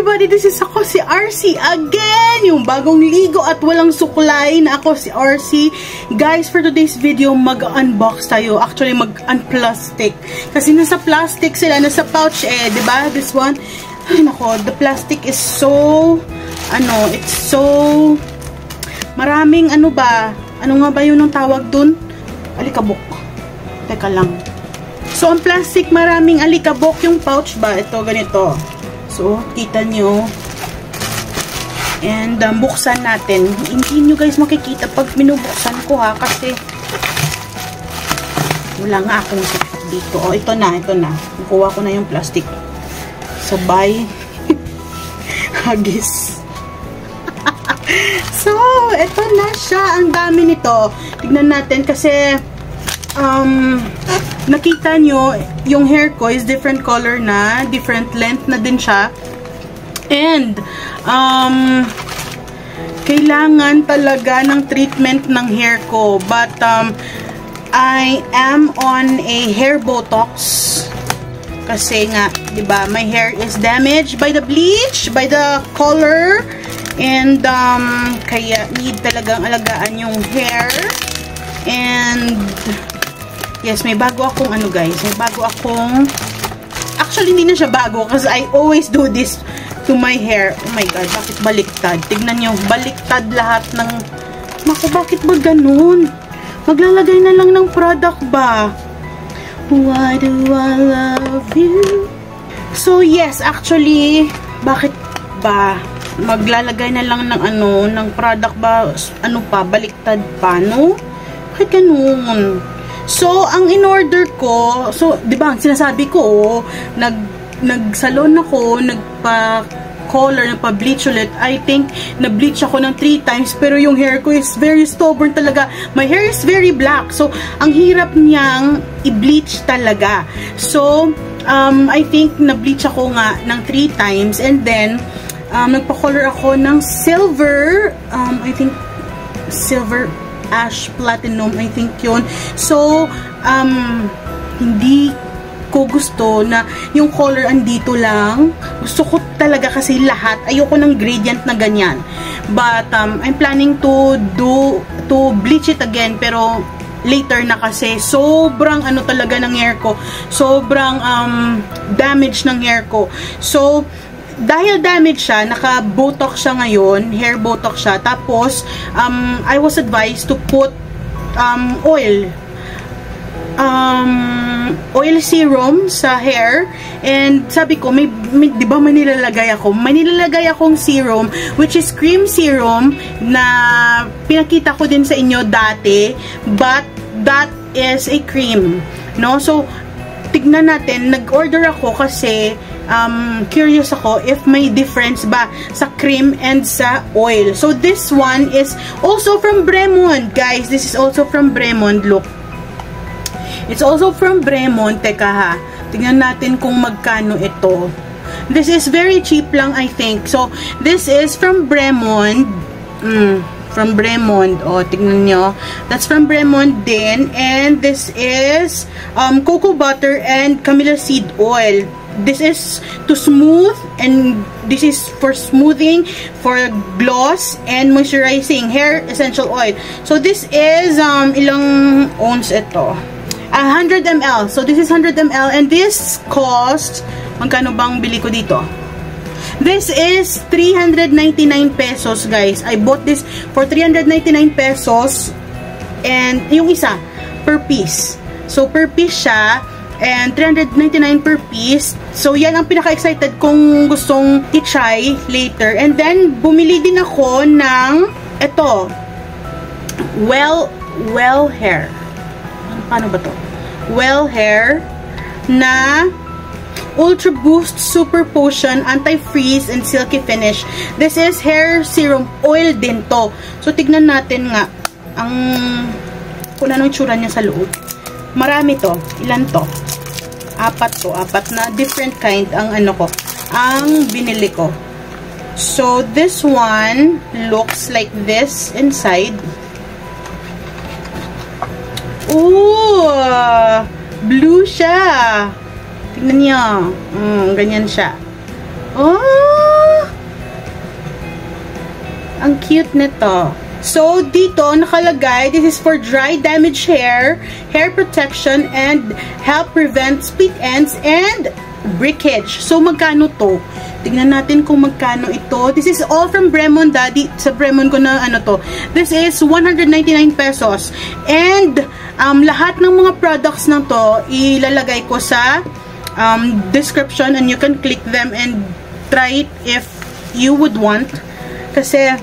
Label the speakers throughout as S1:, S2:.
S1: everybody! This is ako si RC again! Yung bagong ligo at walang suklay na ako si RC. Guys, for today's video, mag-unbox tayo. Actually, mag-unplastic. Kasi nasa plastic sila, nasa pouch diba? This one. Ay, nako, the plastic is so, it's so, maraming ba? Ano nga ba yun ang tawag dun? Alikabok. Teka lang. So, ang plastic, maraming alikabok yung pouch ba? Ito, ganito. So, kita nyo. And, buksan natin. Hindi nyo guys makikita pag binubuksan ko ha. Kasi, wala nga akong sakit dito. O, ito na. Nakuha ko na yung plastic. Sabay. Hagis. So, ito na siya. Ang dami nito. Tignan natin kasi, nakita nyo, yung hair ko is different color na, different length na din siya. And, kailangan talaga ng treatment ng hair ko. But, I am on a hair botox. Kasi nga, diba, my hair is damaged by the bleach, by the color. And, kaya need talagang alagaan yung hair. And, yes, may bago akong guys. May bago akong... Actually, hindi na siya bago kasi I always do this to my hair. Oh my God, bakit baliktad? Tignan nyo, baliktad lahat ng... Naku, bakit ba ganun? Maglalagay na lang ng product ba? Why do I love you? So, yes, actually, bakit ba? Maglalagay na lang ng ng product ba? Ano pa? Baliktad pa, no? Bakit ganun? So, ang in-order ko, so, di ba, sinasabi ko, nag-salon ako, nagpa-color, nagpa-bleach ulit. I think, na-bleach ako ng 3 times, pero yung hair ko is very stubborn talaga. My hair is very black. So, ang hirap niyang i-bleach talaga. So, I think, na-bleach ako nga ng 3 times, and then, nagpa-color ako ng silver, I think, silver ash platinum, I think yun. So, hindi ko gusto na yung color andito lang. Gusto ko talaga kasi lahat. Ayoko ng gradient na ganyan. But, I'm planning to bleach it again, pero later na kasi sobrang talaga ng hair ko. Sobrang damage ng hair ko. So, dahil damage siya, naka-botox siya ngayon, hair botox siya. Tapos, I was advised to put oil serum sa hair. And sabi ko, di ba may nilalagay ako? May nilalagay akong serum, which is cream serum, na pinakita ko din sa inyo dati. But, that is a cream. No? So, tignan natin, nag-order ako kasi curious ako if may difference ba sa cream and sa oil. So, this one is also from Bremond, guys. This is also from Bremond. Look. It's also from Bremond. Teka ha. Tignan natin kung magkano ito. This is very cheap lang, I think. So, this is from Bremond. From Bremond. O, tignan nyo. That's from Bremond din. And this is cocoa butter and camellia seed oil. This is to smooth, and this is for smoothing, for gloss, and moisturizing hair essential oil. So, this is, ilang ounce ito? 100 ml. So, this is 100 ml, and this cost, magkano bang bili ko dito? This is 399 pesos, guys. I bought this for 399 pesos, and yung isa, per piece. So, per piece siya, and 399 per piece. So, yan ang pinaka-excited kong gustong i-try later. And then, bumili din ako ng ito. Well Hair. Paano ba to? Well Hair na Ultra Boost Super Potion Anti-Freeze and Silky Finish. This is hair serum oil din to. So, tignan natin nga kung ano yung tsura niya sa loob. Marami to. Ilan to? 4 to. 4 na different kind ang ang binili ko. So, this one looks like this inside. Ooh! Blue siya. Tingnan niyo. Ganyan siya. Oh! Ang cute nito. So, dito, nakalagay, this is for dry, damaged hair, hair protection, and help prevent split ends and breakage. So, magkano to? Tingnan natin kung magkano ito. This is all from Bremon, Daddy. Sa Bremon ko na ano to. This is 199 pesos. And, lahat ng mga products na to, ilalagay ko sa description and you can click them and try it if you would want. Kasi,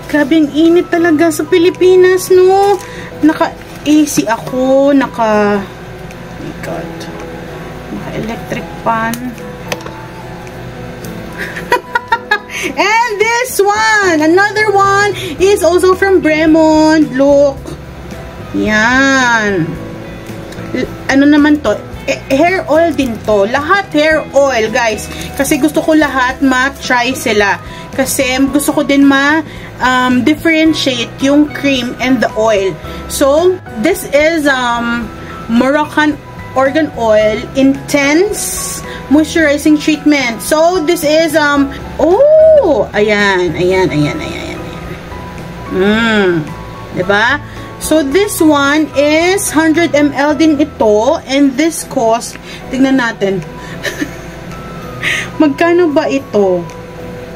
S1: grabe ang init talaga sa Pilipinas, no? Naka-AC ako, oh my God. Naka-electric pan. And this one, another one, is also from Bremon. Look. Yan. Ano naman to? Hair oil din to. Lahat hair oil, guys. Kasi gusto ko lahat ma-try sila. Kasi gusto ko din ma-differentiate yung cream and the oil. So, this is Moroccan Argan Oil Intense Moisturizing Treatment. So, this is, ayan. Diba? So, this one is 100 ml din ito. And this cost, tignan natin. Magkano ba ito?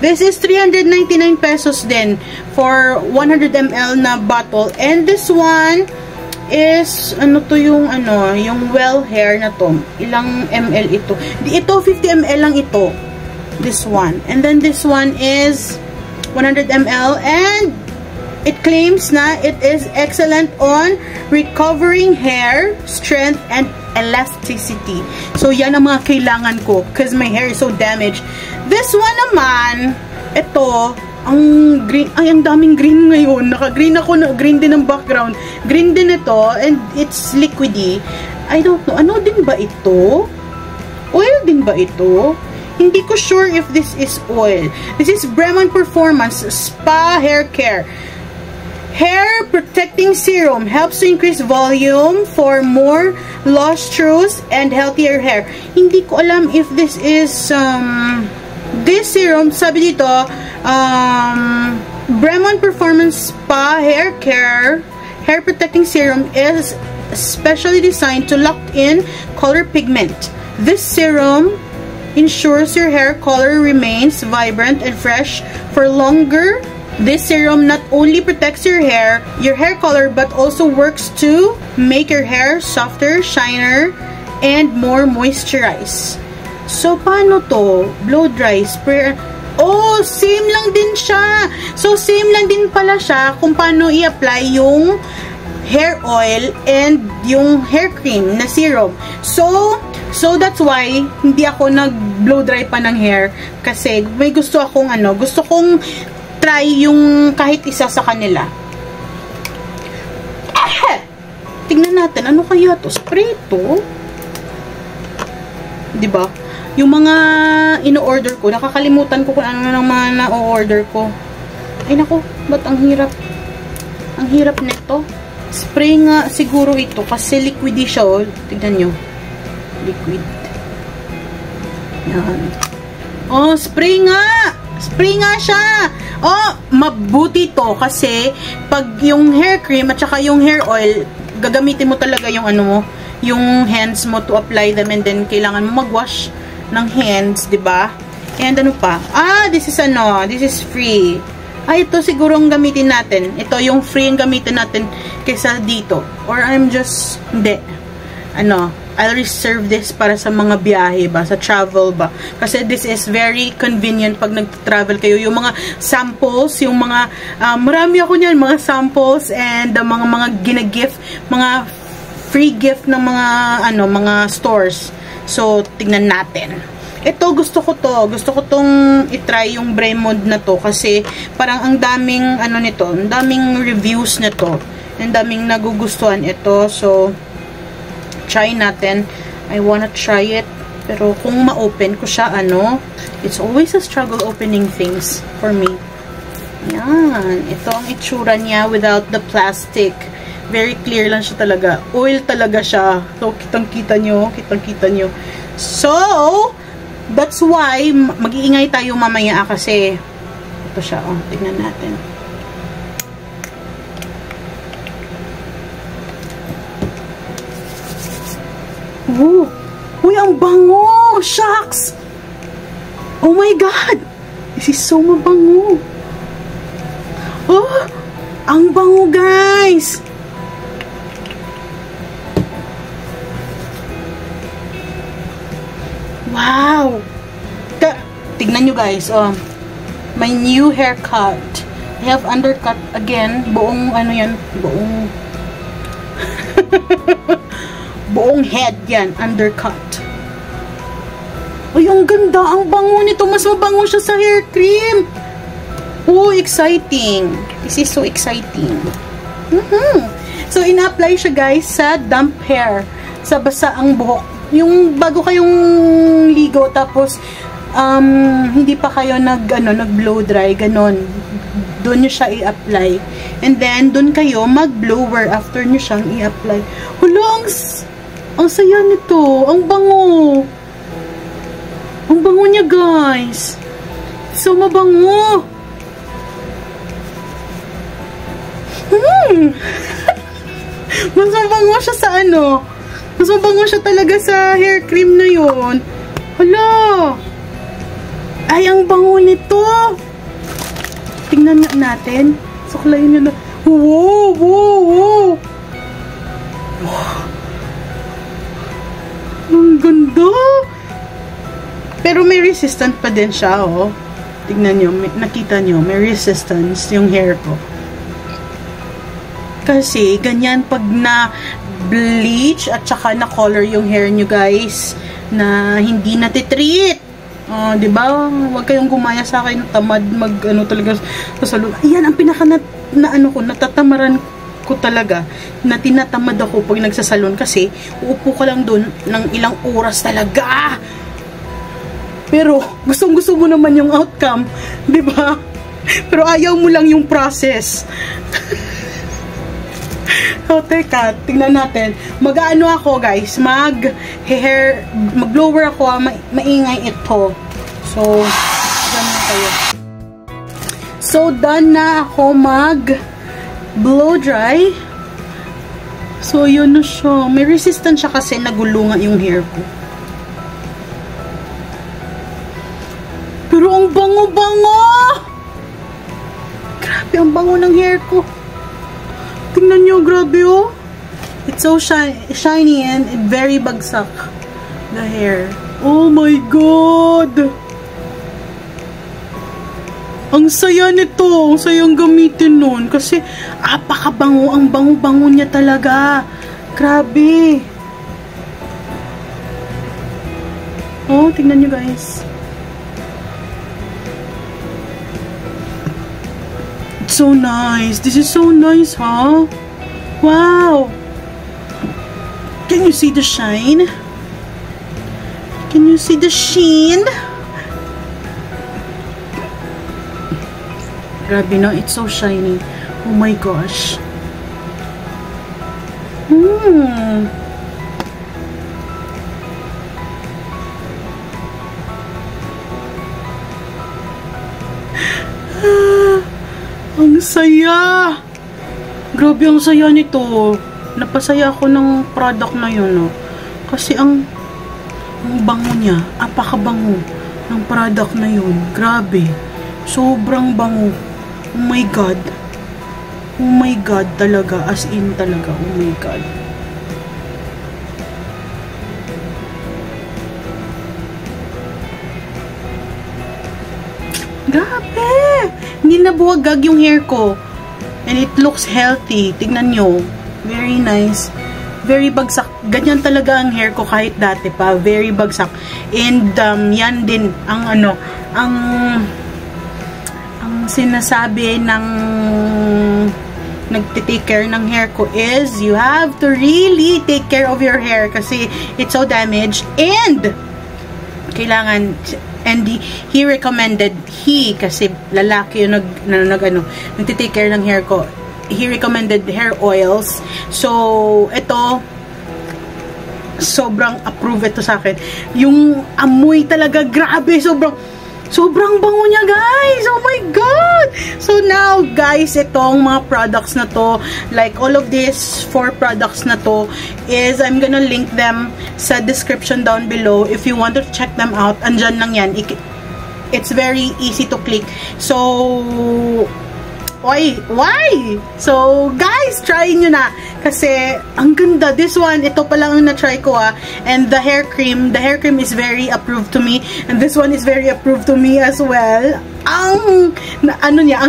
S1: This is 399 pesos din for 100 ml na bottle. And this one is, yung well hair na to. Ilang ml ito? Ito, 50 ml lang ito. This one. And then this one is 100 ml. And it claims na it is excellent on recovering hair, strength, and elasticity. So, yan ang mga kailangan ko because my hair is so damaged. This one naman, ito, ang green, ay, ang daming green ngayon. Naka-green ako, green din ang background. Green din ito, and it's liquidy. I don't know, ano din ba ito? Oil din ba ito? Hindi ko sure if this is oil. This is Bremon Performance Spa Hair Care. Hair Protecting Serum helps to increase volume for more lustrous and healthier hair. Hindi ko alam if this is this serum, sabi dito, Bremon Performance Spa Hair Care Hair Protecting Serum is specially designed to lock in color pigment. This serum ensures your hair color remains vibrant and fresh for longer. This serum not only protects your hair color, but also works to make your hair softer, shiner, and more moisturized. So, paano to? Blow dry, spray. Oh, same lang din siya. So, same lang din pala siya kung paano i-apply yung hair oil and yung hair cream na serum. So that's why hindi ako nag-blow dry pa ng hair kasi may gusto akong gusto kong try yung kahit isa sa kanila. Tingnan natin, ano kaya to? Spray to? Diba? Yung mga ino-order ko, nakakalimutan ko kung ano ng mga na-order ko. Ay nako, ba't ang hirap? Ang hirap nito. Spray nga siguro ito kasi liquidy siya. Oh. Tignan nyo. Liquid. Yan. Oh, spray nga! Spray nga siya! Oh, mabuti to kasi pag yung hair cream at saka yung hair oil, gagamitin mo talaga yung yung hands mo to apply them, and then kailangan mo mag-wash ng hands, 'di ba? And ano pa? This is this is free. Ito siguro ang gamitin natin. Ito yung free ang gamitin natin kaysa dito. Or I'm just hindi. I'll reserve this para sa mga biyahe ba, sa travel ba. Kasi this is very convenient pag nag-travel kayo. Yung mga samples, yung mga, marami ako niyan, mga samples and mga gina-gift, mga free gift ng mga stores. So, tingnan natin. Ito, gusto ko to. Gusto ko tong itry yung Bremon na to kasi parang ang daming, nito, ang daming reviews nito. Ang daming nagugustuhan ito. So, try natin. I wanna try it. Pero kung ma-open ko siya, it's always a struggle opening things for me. Yan. Ito ang itsura niya without the plastic. Very clear lang siya talaga. Oil talaga siya. So, kitang-kita nyo. Kitang-kita nyo. So, that's why, mag-iingay tayo mamaya kasi ito siya. Tignan natin. Oh, uy, ang bango! Shucks! Oh my God! This is so mabango. Oh, ang bango, guys! Wow! Tignan nyo, guys. Oh, my new haircut. I have undercut again. Buong, ano yan? Buong... buong head yan. Undercut. Ay, ang ganda. Ang bango nito. Mas mabango siya sa hair cream. Oh, exciting. This is so exciting. So, ina-apply siya, guys, sa damp hair. Sa basa ang buhok. Yung bago kayong ligo, tapos, hindi pa kayo nag-blow dry, ganon. Doon nyo siya i-apply. And then, doon kayo mag-blower after nyo siyang i-apply. Hala, ang saya nito. Ang bango. Ang bango niya, guys. So, mabango. Mas mabango siya sa ano. Mas mabango siya talaga sa hair cream na yun. Hala. Ay, ang bango nito. Tingnan natin. Suklayin nyo na. Wow, wow, wow. Ang ganda. Pero may resistant pa din siya, oh. Tingnan nyo, nakita nyo, may resistance yung hair ko. Kasi, ganyan pag na bleach at saka na color yung hair nyo, guys, na hindi natitreat. Diba? Huwag kayong gumaya sa akin, tamad talaga sa salon. Ayan, ang pinaka natatamaran ko talaga, na tinatamad ako pag nagsasalon kasi uupo ka lang dun ng ilang oras talaga. Pero, gustong-gusto mo naman yung outcome, diba? Pero ayaw mo lang yung process. So, teka, tingnan natin. Mag-ano ako, guys, mag-blower ako, maingay ito. So, ganun kayo. So, done na ako mag-blow dry. So, yun na siya. May resistance siya kasi nagulungan yung hair ko. Pero ang bango-bango! Grabe, ang bango ng hair ko. Tingnan nyo, grabe oh. It's so shiny and very bagsak. The hair. Oh my God! Ang saya nito. Ang sayang gamitin nun. Kasi, apakabango. Ang bango-bango niya talaga. Grabe. Oh, tingnan nyo guys. It's so nice. This is so nice, huh? Wow. Can you see the shine? Can you see the sheen? Grabe, no? It's so shiny. Oh my gosh. Ang saya! Grabe, ang saya nito. Napasaya ako ng product na yun, no? Kasi ang bango niya, apakabango ng product na yun. Grabe. Sobrang bango. Oh my God. Oh my God talaga. As in talaga. Oh my God. Grabe! Hindi na buwagag yung hair ko. And it looks healthy. Tignan nyo. Very nice. Very bagsak. Ganyan talaga ang hair ko kahit dati pa. Very bagsak. And yan din ang ang sinasabi ng nagtitake care ng hair ko is you have to really take care of your hair kasi it's so damaged and kailangan. And he recommended, kasi lalaki yung nagtitake care ng hair ko. He recommended hair oils. So, ito, sobrang approve ito sa akin. Yung amoy talaga, grabe, Sobrang bango niya, guys. Oh my God! So now, guys, itong mga products na to, like all of these 4 products na to, is I'm gonna link them sa description down below. If you want to check them out, andyan lang yan. It's very easy to click. So, why? So, guys, try nyo na. Kasi, ang ganda. This one, ito pa lang ang na-try ko, And the hair cream is very approved to me. And this one is very approved to me as well. Ang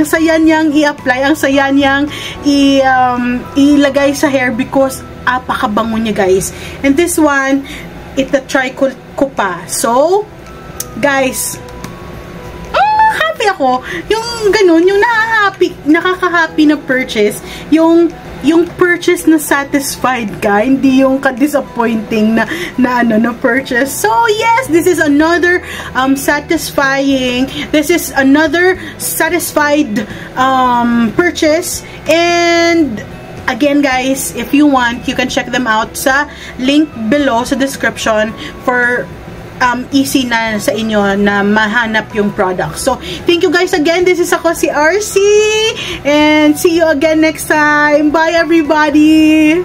S1: saya niyang i-apply, ang saya niyang ilagay sa hair because apakabango niya, guys. And this one, ita-try ko pa. So, guys, happy ako. Yung ganun, yung nakaka-happy na purchase, yung purchase na satisfied ka, hindi yung ka-disappointing na purchase. So, yes, this is another satisfied purchase. And again, guys, if you want, you can check them out sa link below sa description for easy na sa inyo na mahanap yung product. So, thank you guys again. This is ako si RC. And see you again next time. Bye, everybody!